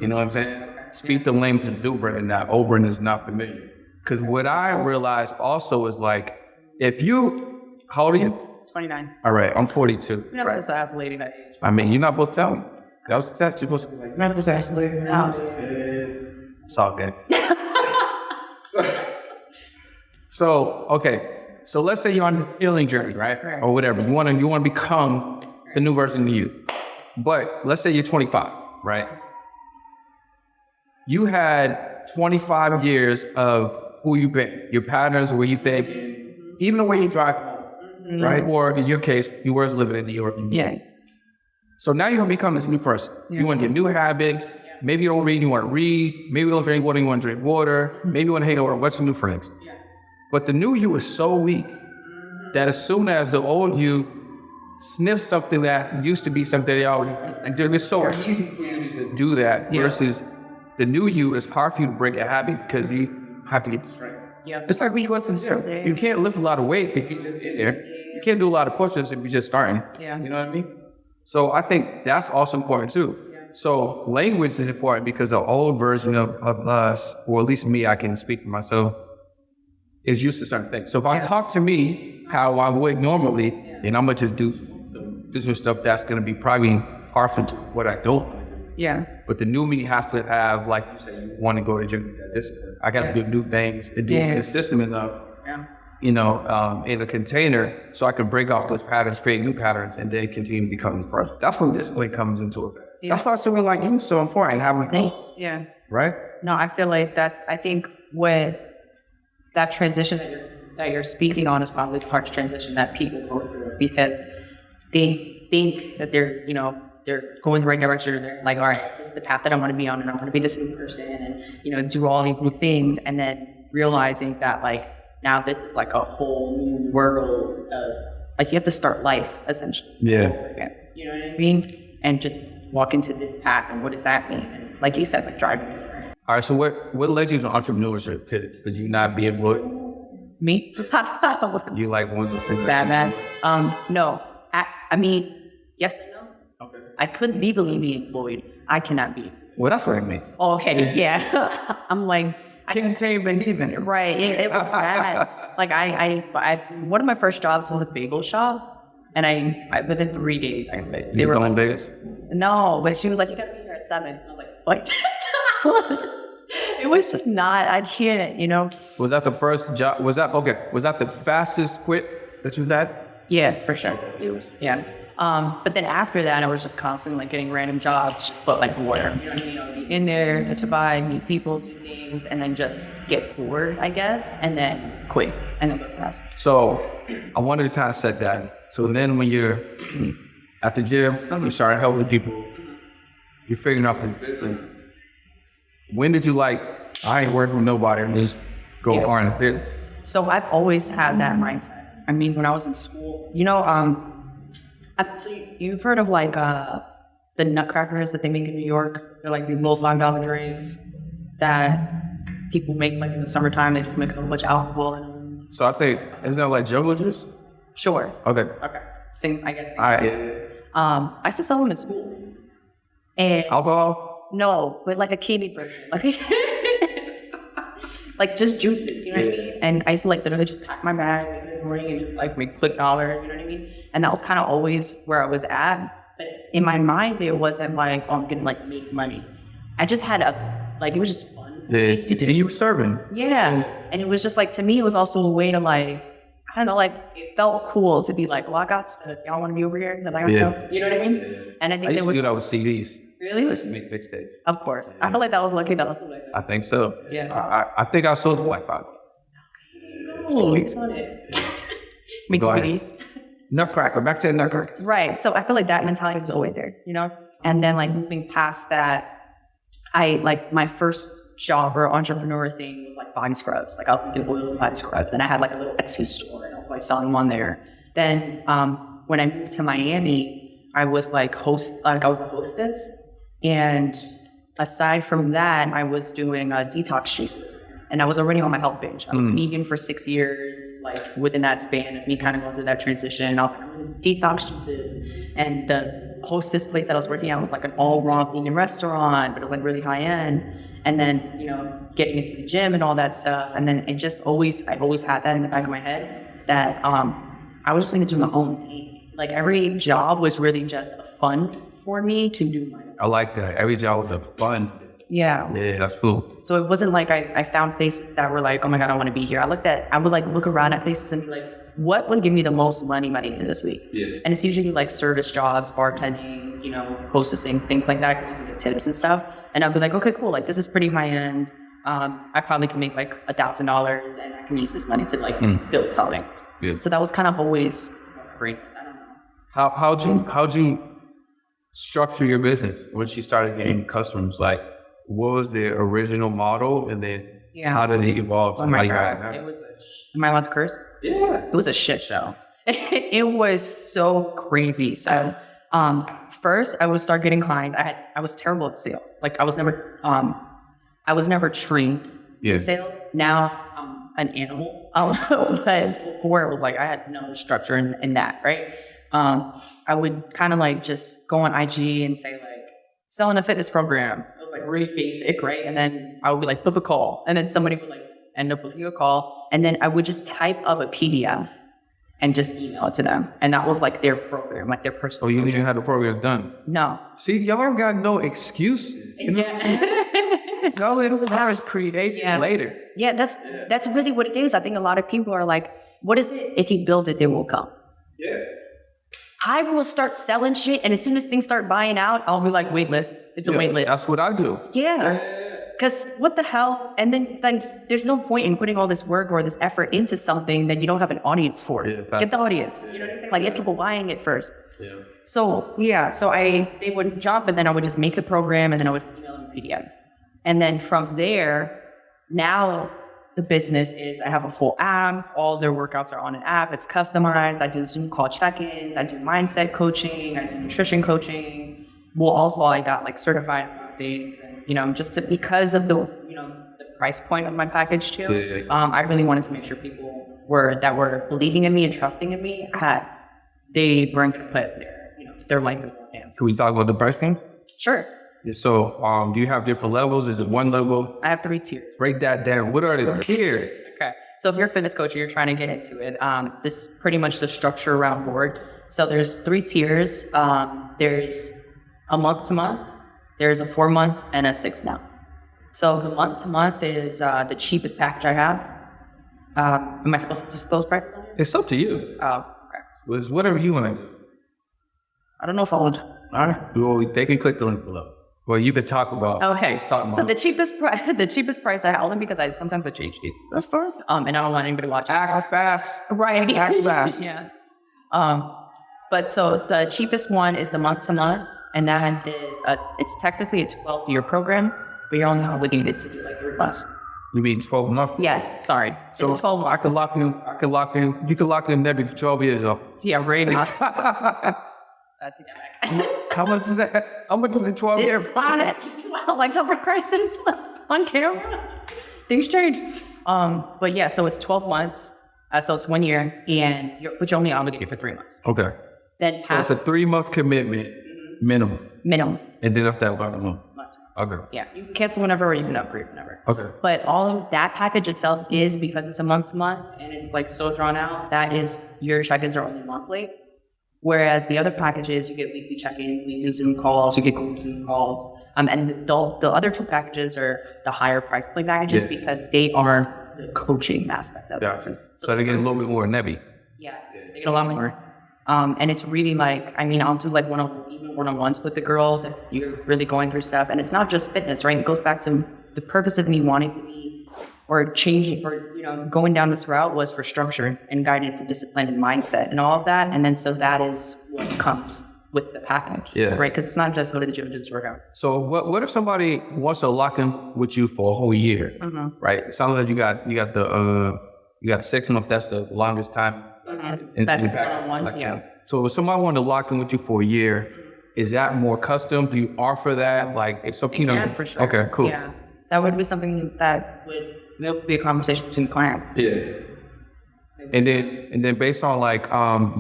You know what I'm saying? Speak the language of new Brendan that old Brendan is not familiar. Because what I realized also is like, how old are you? 29. All right, I'm 42. You're not supposed to ask a lady that age. I mean, you're not supposed to tell me. That was the test. You're supposed to be like, you're not supposed to ask a lady. It's all good. So, okay. So let's say you're on a healing journey, right? Or whatever. You want to become the new version of you. But let's say you're 25, right? You had 25 years of who you've been, your patterns, where you've been, even the way you drive home, right? Or in your case, you were living in New York. Yeah. So now you're going to become this new person. You want to get new habits. Maybe you don't read, you want to read. Maybe you don't drink water, you want to drink water. Maybe you want to hang out with what's some new friends. But the new you is so weak that as soon as the old you sniffs something that used to be something else, and it's so easy for you to just do that versus the new you is hard for you to break a habit because you have to get the strength. It's like when you go from zero. You can't lift a lot of weight if you just in there. You can't do a lot of push-ups if you're just starting. You know what I mean? So I think that's also important too. So language is important because the old version of us, or at least me, I can speak for myself, is used to certain things. So if I talk to me how I would normally, then I'm gonna just do some stuff that's gonna be probably hard for what I don't. But the new me has to have, like you say, you want to go to gym. I got to do new things to do consistent enough, in a container, so I can break off those patterns, create new patterns, and then continue to become the first. That's when discipline comes into effect. That's why something like you is so important. Right? No, I feel like I think what that transition that you're speaking on is probably the hardest transition that people go through because they think that they're going the right direction. They're like, all right, this is the path that I want to be on, and I want to be this new person, and do all these new things, and then realizing that like now this is like a whole new world of like you have to start life essentially. Over again. You know what I mean? And just walk into this path, and what does that mean? And like you said, like driving different. All right, so what led you to entrepreneurship? Could you not be employed? Me? You like one of the things? Bad. No. I mean, yes and no. Okay. I couldn't legally be employed. I cannot be. Well, that's what I mean. Okay, yeah. I'm like, Can't tame even. right. It was bad. Like I one of my first jobs was a bagel shop. And I within 3 days, they were in Vegas? No, but she was like, you gotta be here at 7. I was like, what? It was just not, I can't, Was that the first job? Was that the fastest quit that you had? Yeah, for sure. It was, yeah. But then after that, I was just constantly like getting random jobs, just put like bored. You know what I mean? I would be in there, get to buy, meet people, do things, and then just get bored, I guess, and then quit. And then what's next? So I wanted to kind of set that. So then when you're at the gym, you start helping people, you're figuring out this business. When did you I ain't working with nobody, and just go hard at this? So I've always had that mindset. I mean, when I was in school, so you've heard of like the nutcrackers that they make in New York? They're like these little $5 drinks that people make like in the summertime. They just mix a whole bunch of alcohol in them. So I think, isn't that like jungle juice? Sure. Okay. Same, I guess. All right. I used to sell them in school. And alcohol? No, but like a kiddie version. Like like just juices, you know what I mean? And I used to like literally just pack my bag in the morning and just like make quick dollar, you know what I mean? And that was kind of always where I was at. But in my mind, it wasn't like, oh, I'm gonna like make money. I just had it was just fun. And you were serving. Yeah. And it was just like, to me, it was also a way to like, I don't know, like it felt cool to be like, well, I got stuff. Y'all want to be over here? That I got stuff. You know what I mean? And I think I used to do that with CDs. Really? Make mixtapes. Of course. I feel like that was lucky that was like that. I think so. Yeah. I think I sold it for like $5. Oh, it's on it. Make DVDs. Nutcracker. Back to the Nutcracker. Right. So I feel like that mentality was always there, you know? And then like moving past that, my first job or entrepreneur thing was like body scrubs. Like I was making oils and body scrubs, and I had like a little Etsy store, and I was like selling them on there. Then when I moved to Miami, I was like I was a hostess, and aside from that, I was doing detox juices, and I was already on my health binge. I was vegan for 6 years, like within that span of me kind of going through that transition. I was like, I'm gonna do detox juices, and the hostess place that I was working at was like an all raw vegan restaurant, but it was like really high end. And then, you know, getting into the gym and all that stuff. And then I always had that in the back of my head that I was just going to do my own thing. Like every job was really just a fun for me to do my own. I like that. Every job was a fun. Yeah. Yeah, that's cool. So it wasn't like I found places that were like, oh my God, I want to be here. I would like look around at places and be like, what would give me the most money this week? Yeah. And it's usually like service jobs, bartending, you know, hostessing, things like that, because you can get tips and stuff. And I'd be like, okay, cool. Like this is pretty high end. I probably can make like $1,000 and I can use this money to like build something. Yeah. So that was kind of always great. I don't know. How'd you structure your business when she started getting customers? Like, what was the original model, and then how did it evolve? Oh my God. It was am I allowed to curse? Yeah. It was a shit show. It was so crazy. So first I would start getting clients. I was terrible at sales. Like I was never trained in sales. Now I'm an animal. But before it was like I had no structure in that, right? I would kind of like just go on IG and say like selling a fitness program. It was like really basic, right? And then I would be like book a call, and then somebody would like end up booking a call, and then I would just type up a PDF and just email it to them. And that was like their program, like their personal. Oh, you didn't have the program done? No. See, y'all got no excuses. Yeah. So it'll was created later. Yeah, that's really what it is. I think a lot of people are like, what is it? If you build it, they will come. Yeah. I will start selling shit, and as soon as things start buying out, I'll be like, wait list. It's a wait list. That's what I do. Yeah. Because what the hell? And then there's no point in putting all this work or this effort into something that you don't have an audience for. Yeah, get the audience. You know what I'm saying? Like get people buying it first. Yeah. So they would jump, and then I would just make the program, and then I would just email them a PDF. And then from there, now the business is I have a full app. All their workouts are on an app. It's customized. I do Zoom call check-ins. I do mindset coaching. I do nutrition coaching. Well, also I got like certified things, and you know, because of the price point of my package too. I really wanted to make sure people were believing in me and trusting in me. They weren't going to put their life in their hands. Can we talk about the pricing? Sure. Yeah, so, do you have different levels? Is it one level? I have 3 tiers. Break that down. What are the tiers? Okay. So if you're a fitness coach or you're trying to get into it, this is pretty much the structure around board. So there's 3 tiers. There's a month-to-month, there's a 4-month, and a 6-month. So the month-to-month is the cheapest package I have. Am I supposed to disclose prices on it? It's up to you. Oh, okay. It's whatever you want to do. I don't know if I would. All right. Well, they can click the link below. Well, you could talk about. Okay. So the cheapest price I have, only because sometimes I change these. That's fine. And I don't want anybody watching. Act fast. Right. Act fast. Yeah. But so the cheapest one is the month-to-month, and that is it's technically a 12-year program, but you're only obligated to do like 3 months. You mean 12 months? Yes. Sorry. So it's 12 months. I could lock in. You could lock in Nebi for 12 years though. Yeah. Right. That's enough. How much is that? How much is it 12 years? Like over prices on camera. Things change. But yeah, so it's 12 months. So it's 1 year, but you're only obligated for 3 months. Okay. Then so it's a 3-month commitment minimum. Minimum. And then after that, 1 month. Okay. Yeah, you can cancel whenever or you can upgrade whenever. Okay. But all of that package itself is, because it's a month to month and it's like so drawn out, that is your check-ins are only monthly. Whereas the other packages, you get weekly check-ins, weekly Zoom calls, you get group Zoom calls. And the other two packages are the higher price point packages because they are the coaching aspect of it. So they get a little bit more nebby. Yes, they get a lot more. And it's really like, I mean, I'll do like one-on-ones with the girls if you're really going through stuff. And it's not just fitness, right? It goes back to the purpose of me wanting to be or changing or, you know, going down this route was for structure and guidance and discipline and mindset and all of that. And then so that is what comes with the package, right? Because it's not just go to the gym and do this workout. So what if somebody wants to lock in with you for a whole year, right? It sounds like you got the 6 months. That's the longest time. That's one-on-one, yeah. So if somebody wanted to lock in with you for a year, is that more custom? Do you offer that? Like, if so, yeah, for sure. Okay, cool. Yeah, that would be something that would be a conversation between clients. Yeah. And then based on like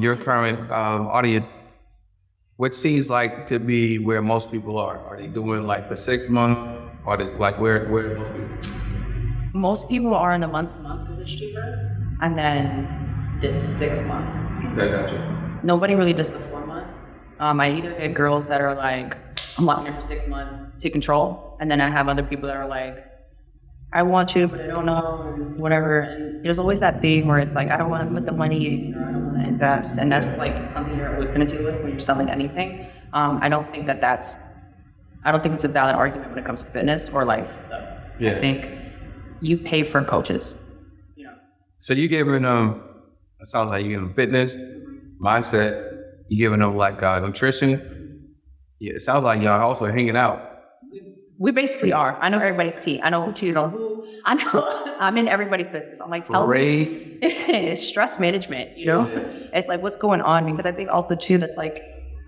your current audience, what seems like to be where most people are? Are they doing like the 6 month? Or they, like where most people? Most people are in the month-to-month because it's cheaper, and then this 6 month. Okay, gotcha. Nobody really does the 4 month. I either get girls that are like, I'm locking in for 6 months to control, and then I have other people that are like, I want to, but I don't know, and whatever. And there's always that thing where it's like, I don't want to put the money in, or I don't want to invest, and that's like something you're always going to deal with when you're selling anything. I don't think it's a valid argument when it comes to fitness or life. Yeah. I think you pay for coaches. You know. So you giving it sounds like you giving them fitness, mindset. You giving them like nutrition. Yeah, it sounds like y'all also hanging out. We basically are. I know everybody's tea. I know who cheated on who. I know I'm in everybody's business. I'm like, tell me. It's stress management, you know? Yeah. It's like, what's going on? Because I think also too, that's like,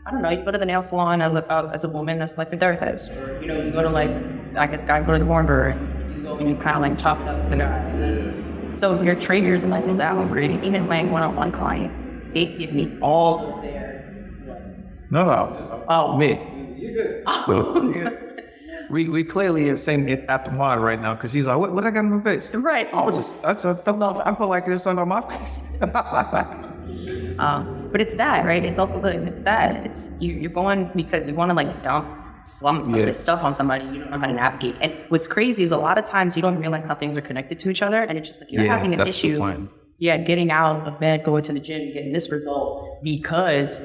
I don't know, you go to the nail salon as a woman, that's like a therapist. Or, you know, you go to like, I guess guys go to the barber and you go and you kind of like chop it up with the guy. So your trainers and like that, even my one-on-one clients, they give me all of their. No. Oh, me. You're good. Oh, good. We clearly are saying it at the mod right now because he's like, what I got in my face? Right. I feel like there's something on my face. But it's that, right? It's also it's you're going because you want to like slump this stuff on somebody you don't know how to navigate. And what's crazy is a lot of times you don't realize how things are connected to each other, and it's just like you're having an issue. Yeah, getting out of bed, going to the gym, getting this result because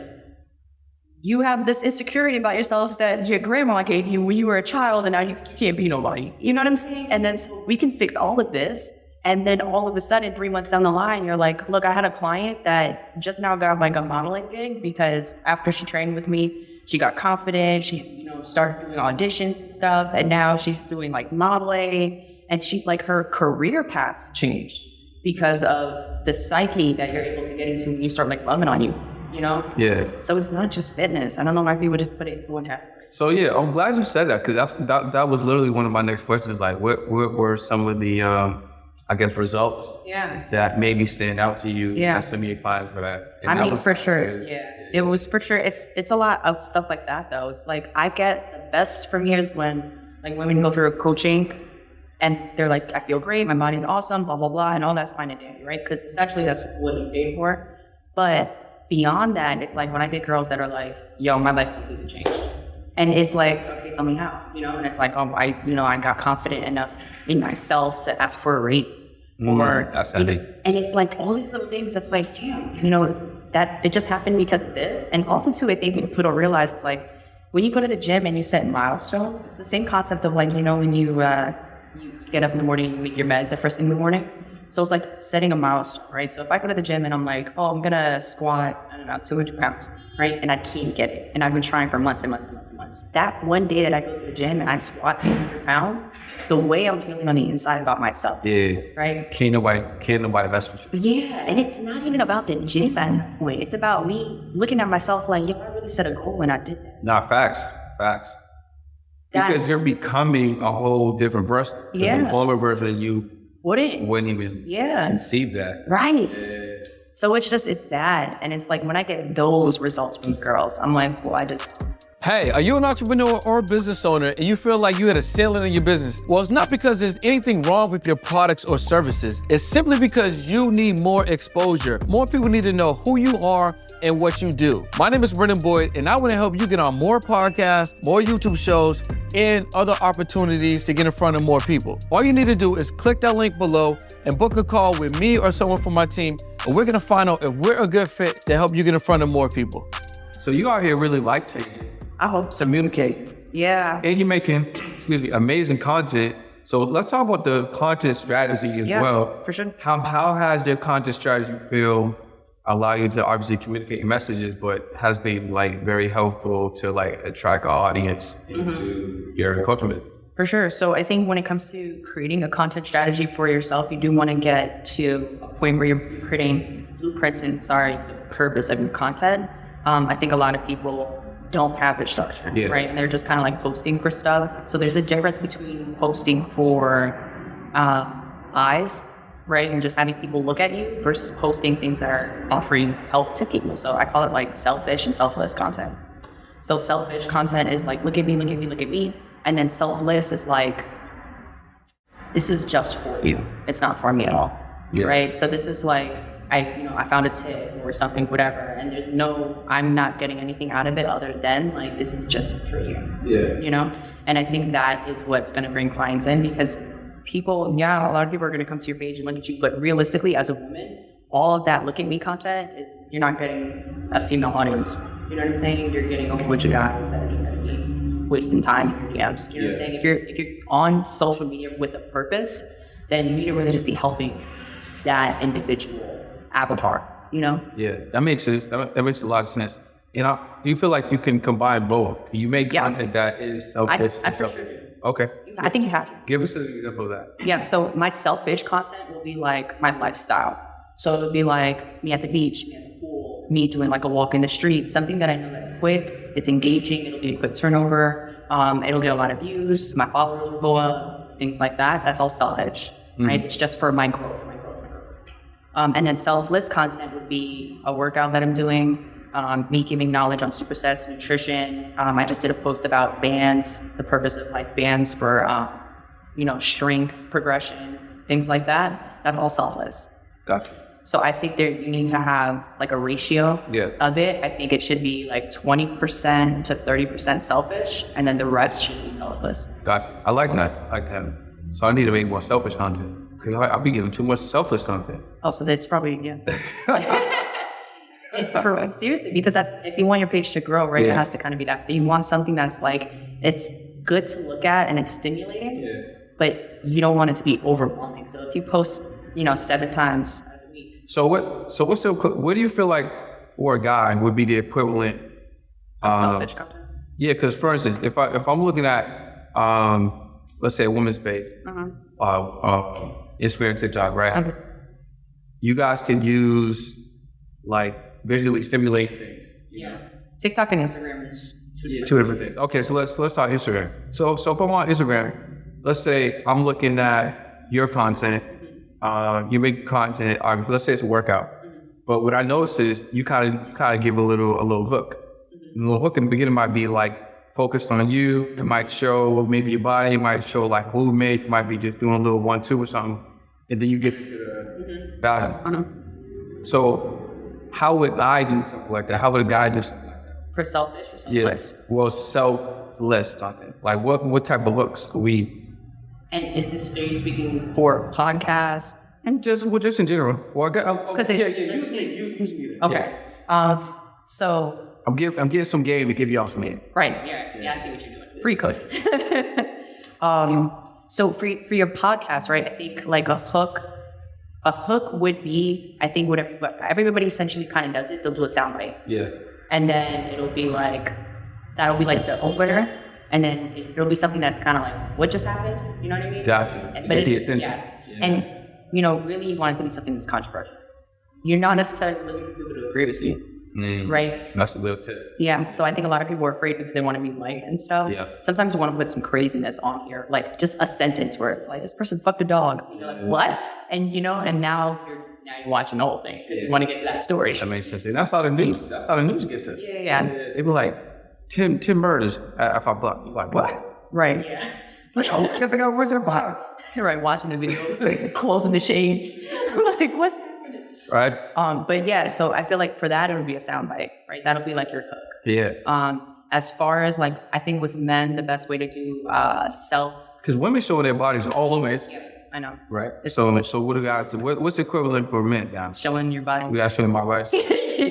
you have this insecurity about yourself that your grandma gave you when you were a child, and now you can't be nobody. You know what I'm saying? And then so we can fix all of this, and then all of a sudden, 3 months down the line, you're like, look, I had a client that just now got like a modeling gig because after she trained with me, she got confident. She, started doing auditions and stuff, and now she's doing like modeling, and she like her career path changed because of the psyche that you're able to get into when you start like loving on you. You know? Yeah. So it's not just fitness. I don't know why people just put it into one category. So yeah, I'm glad you said that because that was literally one of my next questions. Like, what were some of the, I guess, results that maybe stand out to you? Yeah. Some of your clients for that. And I mean, for sure. Yeah. It was for sure. It's a lot of stuff like that though. It's like I get the best from here is when like women go through a coaching and they're like, I feel great, my body's awesome, blah blah blah, and all that's fine and dandy, right? Because essentially that's what you paid for. But beyond that, it's like when I get girls that are like, yo, my life completely changed. And it's like, okay, tell me how, And it's like, oh, I got confident enough in myself to ask for a raise. Or, that's heavy. And it's like all these little things that's like, damn, that it just happened because of this. And also too, I think people don't realize it's like, when you go to the gym and you set milestones, it's the same concept of like, when you get up in the morning, you make your bed the first thing in the morning. So it's like setting a milestone, right? So if I go to the gym and I'm like, oh, I'm going to squat, 200 pounds, right? And I can't get it. And I've been trying for months and months and months and months. That one day that I go to the gym and I squat 200 pounds, the way I'm feeling on the inside about myself. Yeah. Right? Can't nobody mess with you. Yeah. And it's not even about the gym at that point. It's about me looking at myself like, yo, I really set a goal when I did that. Nah, facts. Because you're becoming a whole different person. Yeah. The former version you wouldn't even conceive that. Right. Yeah. So it's that. And it's like when I get those results from girls, I'm like, well, Hey, are you an entrepreneur or a business owner and you feel like you hit a ceiling in your business? Well, it's not because there's anything wrong with your products or services. It's simply because you need more exposure. More people need to know who you are and what you do. My name is Brendan Boyd, and I want to help you get on more podcasts, more YouTube shows, and other opportunities to get in front of more people. All you need to do is click that link below and book a call with me or someone from my team, and we're going to find out if we're a good fit to help you get in front of more people. So you out here really like to I hope so. communicate. Yeah. And you're making, amazing content. So let's talk about the content strategy as well. For sure. How has your content strategy feel allow you to obviously communicate your messages, but has been like very helpful to like attract an audience into your content? For sure. So I think when it comes to creating a content strategy for yourself, you do want to get to a point where you're creating blueprints and the purpose of your content. I think a lot of people don't have it structured, right? And they're just kind of like posting for stuff. So there's a difference between posting for eyes, right? And just having people look at you versus posting things that are offering help to people. So I call it like selfish and selfless content. So selfish content is like, look at me, look at me, look at me. And then selfless is like, this is just for you. It's not for me at all, right? So this is like, I found a tip or something, whatever, and I'm not getting anything out of it other than like, this is just for you, you know? And I think that is what's gonna bring clients in, because people, a lot of people are gonna come to your page and look at you, but realistically as a woman, all of that look at me content is, you're not getting a female audience. You know what I'm saying? You're getting a whole bunch of guys that are just gonna be wasting time in your DMs. You know what I'm saying? If you're on social media with a purpose, then you need to really just be helping that individual avatar, you know? Yeah, that makes sense. That makes a lot of sense. You know, do you feel like you can combine both? You make content that is selfish and selfish. Okay. I think you have to. Give us an example of that. Yeah, so my selfish content will be like my lifestyle. So it'll be like me at the beach, me at the pool, me doing like a walk in the street, something that I know that's quick, it's engaging, it'll be a quick turnover, it'll get a lot of views, my followers will go up, things like that. That's all selfish, right? It's just for my growth. And then selfless content would be a workout that I'm doing, me giving knowledge on supersets, nutrition. I just did a post about bands, the purpose of like bands for, strength, progression, things like that. That's all selfless. Gotcha. So I think you need to have like a ratio of it. I think it should be like 20% to 30% selfish, and then the rest should be selfless. Gotcha. I like that. So I need to make more selfish content. Because I'll be giving too much selfless content. Oh, so that's probably, seriously, because that's, if you want your page to grow, right, it has to kind of be that. So you want something that's like, it's good to look at and it's stimulating, but you don't want it to be overwhelming. So if you post, 7 times a week. So what do you feel like for a guy would be the equivalent of selfish content? Yeah, because for instance, if I'm looking at, let's say a woman's page, Instagram, TikTok, right? Okay. You guys can use like visually stimulate things. Yeah. TikTok and Instagram is two different things. Okay, so let's talk Instagram. So if I'm on Instagram, let's say I'm looking at your content, you make content, let's say it's a workout. But what I notice is you kind of give a little hook. A little hook in the beginning might be like focused on you. It might show maybe your body, it might show like movement, it might be just doing a little 1-2 or something. And then you get to the value. So how would I do something like that? How would a guy do something like that? For selfish or selfless? Yeah. Well, selfless content. Like what type of looks do we? And are you speaking for podcast? And just in general. Well, because okay. So I'm getting some game to give y'all some game. Right. Yeah. I see what you're doing. Free coaching. So for your podcast, right? I think like a hook would be, I think what everybody essentially kind of does it. They'll do a soundbite. Yeah. And then that'll be like the opener. And then it'll be something that's kind of like, what just happened? You know what I mean? Gotcha. But the attention. Yes. Yeah. And, really you want it to be something that's controversial. You're not necessarily looking for people to agree with you. Right? That's a little tip. Yeah. So I think a lot of people are afraid because they want to be liked and stuff. Yeah. Sometimes you want to put some craziness on here, like just a sentence where it's like, this person fucked a dog. And you're like, what? And and now you're watching the whole thing because you want to get to that story. That makes sense. And that's how the news gets it. Yeah. They be like, Tim Murders at 5 o'clock. You're like, what? Right. Yeah. Where's their body? Right, watching the video, closing the shades. Like, what's... Right. But yeah, so I feel like for that, it would be a soundbite, right? That'll be like your hook. Yeah. As far as like, I think with men, the best way to do self... Because women show their bodies all over it. Yeah, I know. Right. So what do guys do? What's the equivalent for men, guys? Showing your body. We gotta show my body.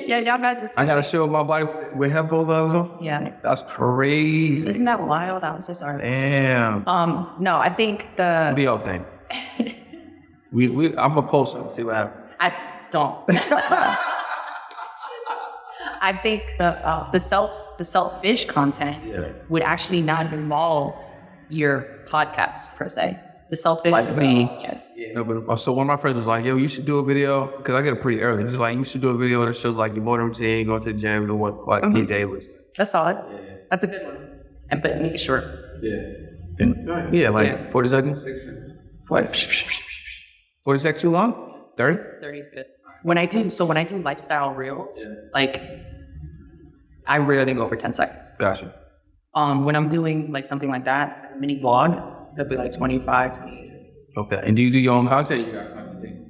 Yeah, y'all got to... I gotta show my body with headphones on? Yeah. That's crazy. Isn't that wild? I'm so sorry. Damn. No, I think the... What do y'all think? I'm gonna post them, see what happens. I don't. I think the selfish content would actually not involve your podcast per se. The selfish, like me. Yes. Yeah, no, but so one of my friends was like, "Yo, you should do a video," because I get it pretty early. He's like, "You should do a video that shows like your morning routine, going to the gym, and what like your day was." That's solid. Yeah. That's a good one. And but make it short. Yeah, like 40 seconds. 40 seconds too long? 30? 30 is good. When I do lifestyle reels, like I rarely go over 10 seconds. Gotcha. When I'm doing like something like that, a mini vlog, it'll be like 25, 28. Okay. And do you do your own content? You got content team?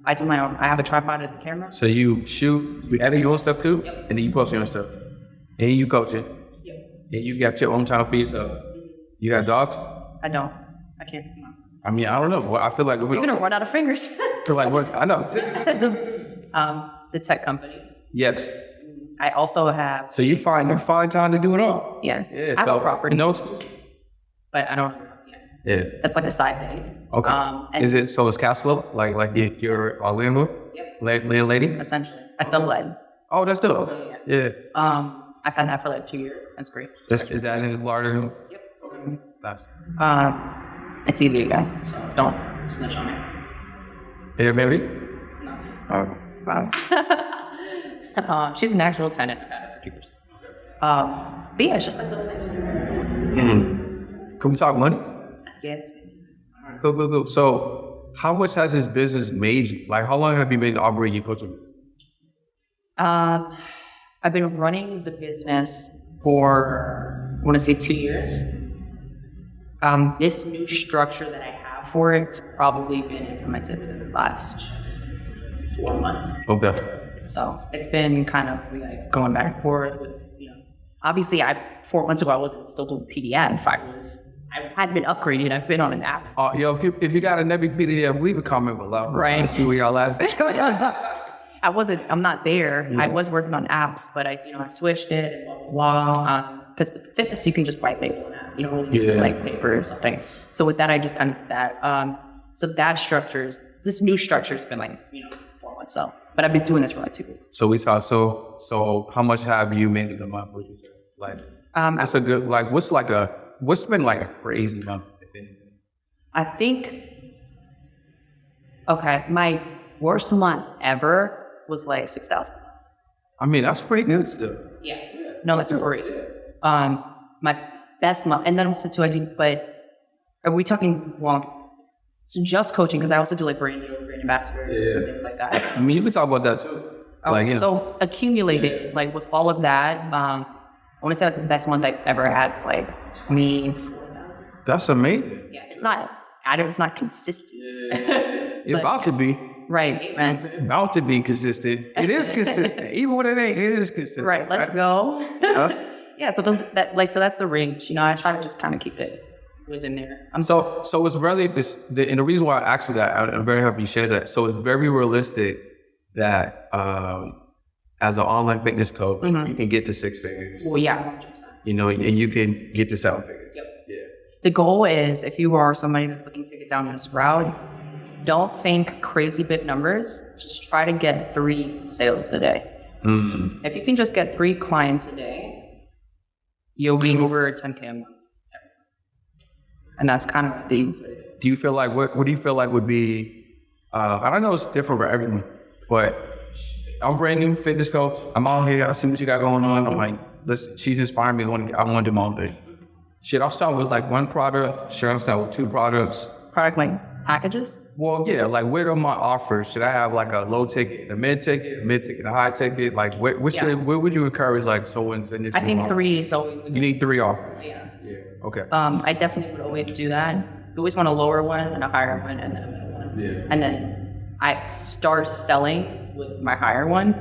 I do my own. I have a tripod and a camera. So you shoot, you edit your own stuff too? Yep. And then you post your own stuff. And you coach it. Yep. And you got your own time for yourself. You got dogs? I don't. I can't. No. I mean, I don't know. I feel like you're gonna run out of fingers. Feel like what? I know. The tech company. Yes. I also have. So you find time to do it all. Yeah. Yeah. I have a property. No. But I don't. Yeah. That's like a side thing. Okay. Is it so? It's cash flow? Like you're a landlord? Yep. Lady. Essentially, I sell lead. Oh, that's dope. Yeah. I've had that for like 2 years. That's great. Is that in Florida? Yep. Okay. Nice. It's easy again, so don't snitch on me. Airbnb? No. Oh. She's an actual tenant. I've had it for 2 years. But yeah, it's just like little things. Can we talk money? Yeah, it's good. Go. So, how much has this business made you? Like, how long have you been operating your coaching? I've been running the business for, I want to say 2 years. This new structure that I have for it's probably been implemented in the last 4 months. Okay. So it's been kind of like going back and forth with, obviously 4 months ago I wasn't still doing PDF. I hadn't been upgraded. I've been on an app. Yo, if you got a Nebi PDF, leave a comment below. Right. Let's see where y'all at. I'm not there. Yeah. I was working on apps, but I switched it and blah, blah, blah. Because with fitness, you can just white label an app. You don't really need to like paper or something. So with that, I just kind of did that. So this new structure has been like, 4 months. So, but I've been doing this for like 2 years. So we talk, so how much have you made in a month, would you say? Like, that's a good, like, what's been like a crazy month, if anything? I think, my worst month ever was like 6,000. I mean, that's pretty good still. Yeah. No, that's great. My best month, and then also too, but are we talking, so just coaching, because I also do like brand deals, brand ambassadors, and things like that. I mean, you can talk about that too. So accumulated, like with all of that, I want to say like the best month I've ever had was like 24,000. That's amazing. Yeah, it's not consistent. It's about to be. Right, man. It's about to be consistent. It is consistent. Even when it ain't, it is consistent. Right, let's go. Yeah, so that's the range. I try to just kind of keep it within there. So it's really and the reason why I asked you that, I'm very happy you shared that. So it's very realistic that as an online fitness coach, you can get to 6 figures. Well, yeah, 100%. And you can get to 7 figures. Yep. Yeah. The goal is, if you are somebody that's looking to get down this route, don't think crazy big numbers. Just try to get 3 sales a day. If you can just get 3 clients a day, you'll be over 10K a month. And that's kind of the... Do you feel like, what do you feel like would be, I don't know it's different for everyone, but I'm a brand new fitness coach. I'm out here, I see what you got going on. I'm like, listen, she's inspiring me. I want to do my own thing. I'll start with like 1 product. I'll start with 2 products. Product like Packages? Well, yeah, like what are my offers? Should I have like a low ticket, a mid ticket, a high ticket? Like what would you encourage like someone's in your I think team? 3 is always a You need 3 offers. yeah. Okay. I definitely would always do that. You always want a lower one and a higher one and then a middle one. Yeah. And then I start selling with my higher one.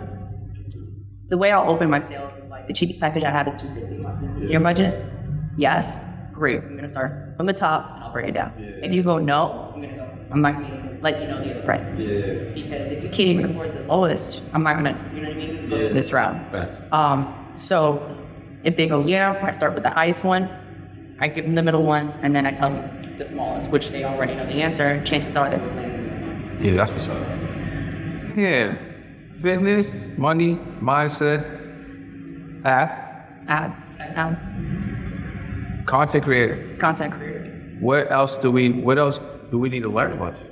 The way I'll open my sales is like the cheapest package I have is $250 a month. This is your budget? Yes. Great. I'm gonna start from the top and I'll bring it down. If you go no, I'm not gonna let you know the other prices. Because if you can't even afford the lowest, I'm not gonna, you know what I mean? Go this route. So if they go, yeah, I start with the highest one, I give them the middle one, and then I tell them the smallest, which they already know the answer. Chances are that was landing. Yeah, that's what's up. Yeah. Fitness, money, mindset, content creator. Content creator. What else do we need to learn about you?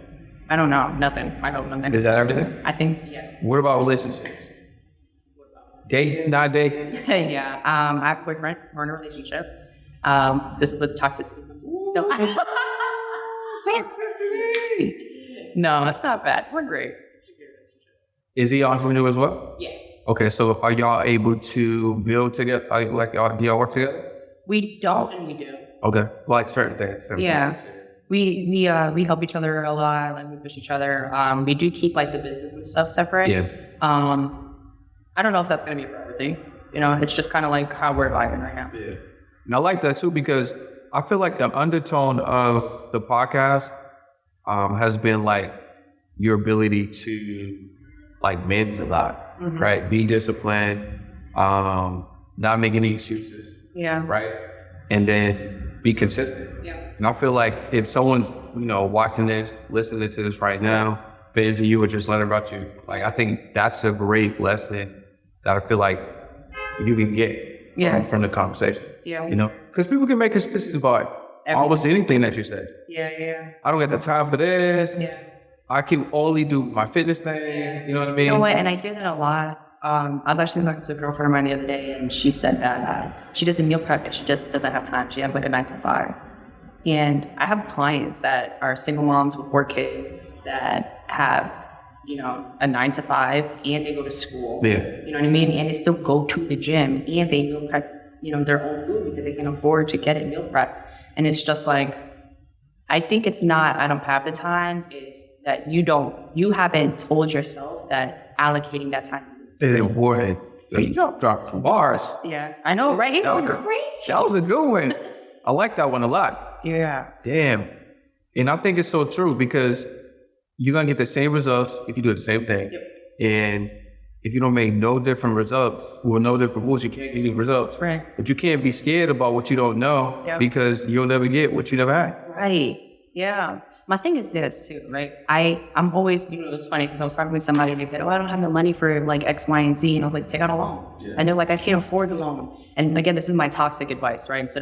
I don't know. Nothing. I hope nothing. Is that everything? I think yes. What about relationships? Dating, not dating? Yeah. I have a boyfriend. We're in a relationship. This is with toxicity. No. Toxicity. No, that's not bad. We're great. Is he entrepreneur as well? Yeah. Okay, so are y'all able to build together? Do y'all work together? We don't and we do. Okay, like certain things. Yeah. We help each other a lot. Like we push each other. We do keep like the business and stuff separate. Yeah. I don't know if that's gonna be for everything. You know, it's just kind of like how we're vibing right now. Yeah. And I like that too because I feel like the undertone of the podcast has been like your ability to like manage a lot, right? Be disciplined, not make any excuses, Yeah. right? And then be consistent. Yeah. And I feel like if someone's, watching this, listening to this right now, fans of you or just learning about you, like I think that's a great lesson that I feel like you can get from the conversation. Yeah. Because people can make excuses about almost anything that you said. Yeah. I don't got the time for this. Yeah. I can only do my fitness thing. You know what I mean? You know what? And I hear that a lot. I was actually talking to a girlfriend of mine the other day, and she said that she doesn't meal prep because she just doesn't have time. She has like a 9 to 5. And I have clients that are single moms with 4 kids that have, a 9 to 5, and they go to school. Yeah. You know what I mean? And they still go to the gym, and they meal prep, their own food because they can afford to get it meal prepped. And it's just like, I think it's not, I don't have the time. It's that you haven't told yourself that allocating that time is important. You dropped some bars. Yeah, I know, right? You know, crazy. That was a good one. I like that one a lot. Yeah. Damn. And I think it's so true because you're going to get the same results if you do the same thing. Yep. And if you don't make no different results, no different rules, you can't get any results. Right. But you can't be scared about what you don't know because you'll never get what you never had. Right. Yeah. My thing is this too, right? I'm always, it's funny because I was talking with somebody and they said, I don't have the money for like X, Y, and Z. And I was like, take out a loan. Yeah. And they're like, I can't afford the loan. And again, this is my toxic advice, right? So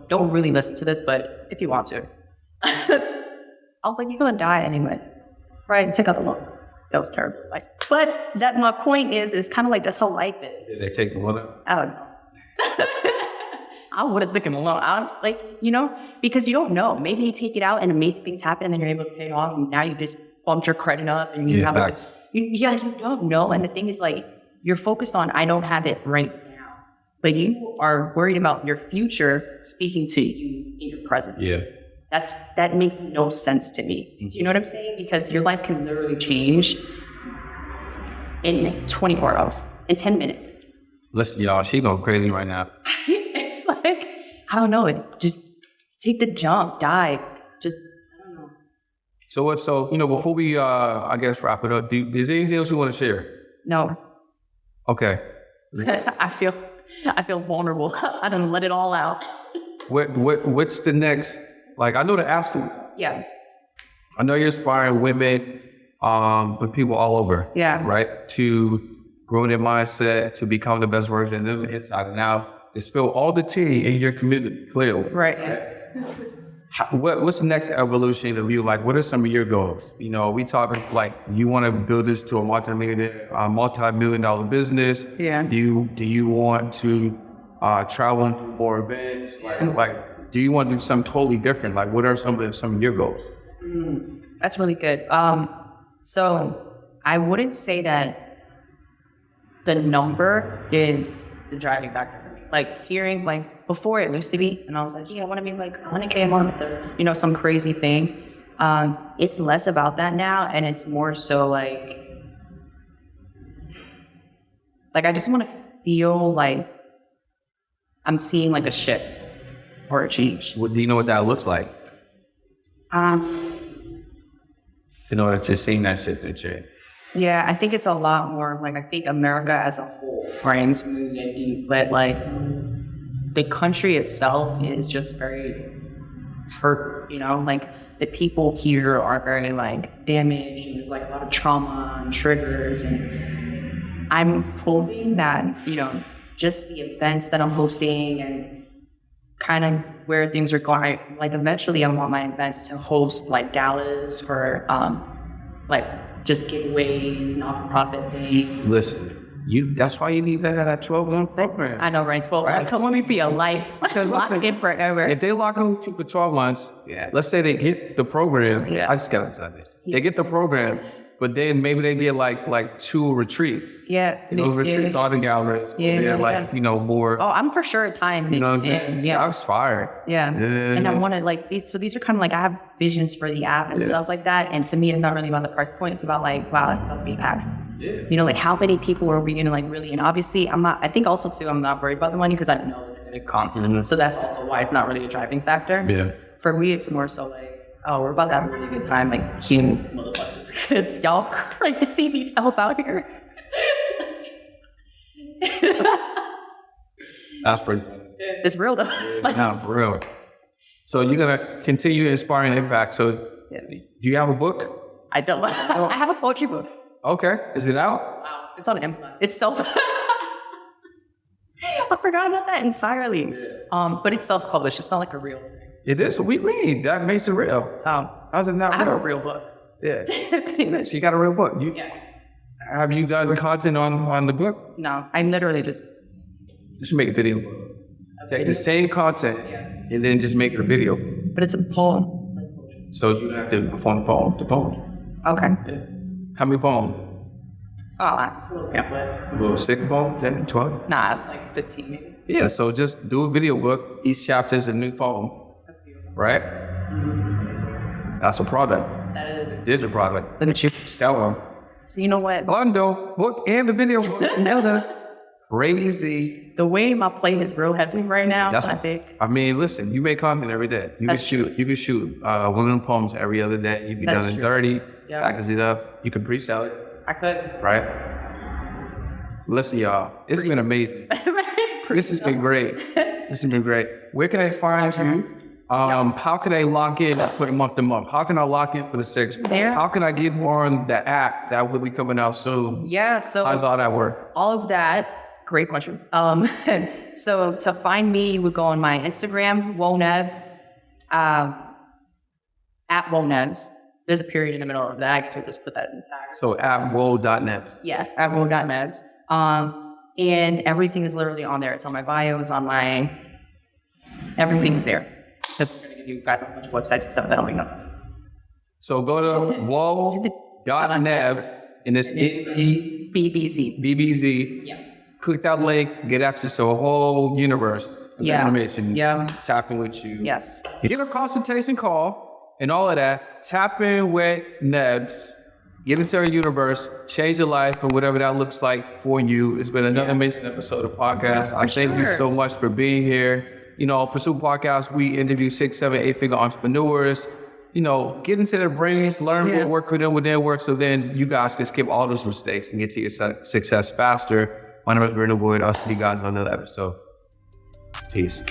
don't really listen to this, but if you want to. I was like, you're going to die anyway, right? Take out the loan. That was terrible advice. But my point is kind of like that's how life is. Did they take the loan out? I don't know. I would have taken a loan. Because you don't know. Maybe you take it out and amazing things happen and then you're able to pay it off and now you just bumped your credit up and you have it. You don't know. And the thing is like, you're focused on, I don't have it right now. But you are worried about your future speaking to you in your present. Yeah. That makes no sense to me. Do you know what I'm saying? Because your life can literally change in 24 hours, in 10 minutes. Listen, y'all, she going crazy right now. It's like, I don't know. Just take the jump, dive. Just, I don't know. So before we, I guess, wrap it up, is there anything else you want to share? No. Okay. I feel vulnerable. I done let it all out. What's the next? Like, I know the athlete. Yeah. I know you're inspiring women, but people all over. Yeah. Right? To grow their mindset, to become the best version of them inside and out. It's feel all the tea in your community, clearly. Right. What's the next evolution of you? Like, what are some of your goals? We talking like you want to build this to a multi-million-dollar business. Yeah. Do you want to travel to more events? Like, do you want to do something totally different? Like, what are some of your goals? That's really good. So I wouldn't say that the number is the driving factor for me. Like hearing, like before it used to be, and I was like, yeah, I want to be like 100K a month or, some crazy thing. It's less about that now, and it's more so like I just want to feel like I'm seeing like a shift or a change. Do you know what that looks like? To know that you're seeing that shit that change. Yeah, I think it's a lot more like, I think America as a whole, right? But like the country itself is just very hurt, like the people here are very like damaged, and there's like a lot of trauma and triggers. And I'm hoping that, just the events that I'm hosting and kind of where things are going, like eventually I want my events to host like galas for like just giveaways, not-for-profit things. Listen, that's why you need that 12-month program. I know, right? Well, right. Come with me for your life. Lock in forever. If they lock in with you for 12 months, let's say they get the program. Yeah. I just got to say that. They get the program, but then maybe they get like 2 retreats. Yeah. Those retreats are the galleries. Yeah. More. Oh, I'm for sure tying things in. Yeah. I was fired. Yeah. And I want to like these. So these are kind of like, I have visions for the app and stuff like that. And to me, it's not really about the price point. It's about like, wow, it's about to be impactful. Yeah. Like how many people are we going to like really, and obviously I think also too, I'm not worried about the money because I know it's going to come. Mm-hmm. So that's also why it's not really a driving factor. Yeah. For me, it's more so like, oh, we're about to have a really good time, like human motherfuckers. Because y'all crazy need help out here. That's pretty funny. It's real though. For real. So you're going to continue inspiring impact. So do you have a book? I don't. I have a poetry book. Okay. Is it out? Wow. It's on Amazon. It's self. I forgot about that entirely. Yeah. But it's self-published. It's not like a real thing. It is. We read. That makes it real. How's it not real? I have a real book. Yeah. So you got a real book. Have you done content on the book? No. I literally just make a video. Take the same content and then just make it a video. But it's a poem. It's like poetry. So you have to perform the poem. Okay. Yeah. How many poems? It's not a lot. It's a little pamphlet. A little 6 poems? 10, 12? Nah, it's like 15 maybe. Yeah, so just do a video book. Each chapter is a new poem. That's beautiful. Right? Mm-hmm. That's a product. That is. It's a digital product. Look at you. Sell them. So you know what? Bundle, book, and the video book. That was crazy. The way my plate is real heavy right now, I think. I mean, listen, you make content every day. You can shoot one of them poems every other day. You can done in 30, package it up. You can pre-sell it. I could. Right? Listen, y'all, it's been amazing. This has been great. This has been great. Where can I find you? How can I lock in for month to month? How can I lock in for the 6 months? How can I get more on the app that will be coming out soon? Yeah, so how's all that work? All of that, great questions. So to find me, you would go on my Instagram, Folow Nebbz, at Folow Nebbz. There's a period in the middle of that, so just put that in the tag. So at Folow.Nebbz. Yes, at Folow.Nebbz. And everything is literally on there. It's on my bio, it's on my, everything's there. Because we're gonna give you guys a bunch of websites and stuff that don't make no sense. So go to Folow.Nebbz and it's BBZ. BBZ. Yeah. Click that link, get access to a whole universe of information. Yeah. Tapping with you. Yes. Get a consultation call and all of that. Tap in with Nebbz. Get into our universe. Change your life and whatever that looks like for you. It's been another amazing episode of podcast. I thank you so much for being here. Pursue Podcast, we interview 6, 7, 8-figure entrepreneurs. Get into their brains, learn what work for them with their work, so then you guys can skip all those mistakes and get to your success faster. My name is Nebiha Mena Boudjoudad. I'll see you guys on another episode. Peace.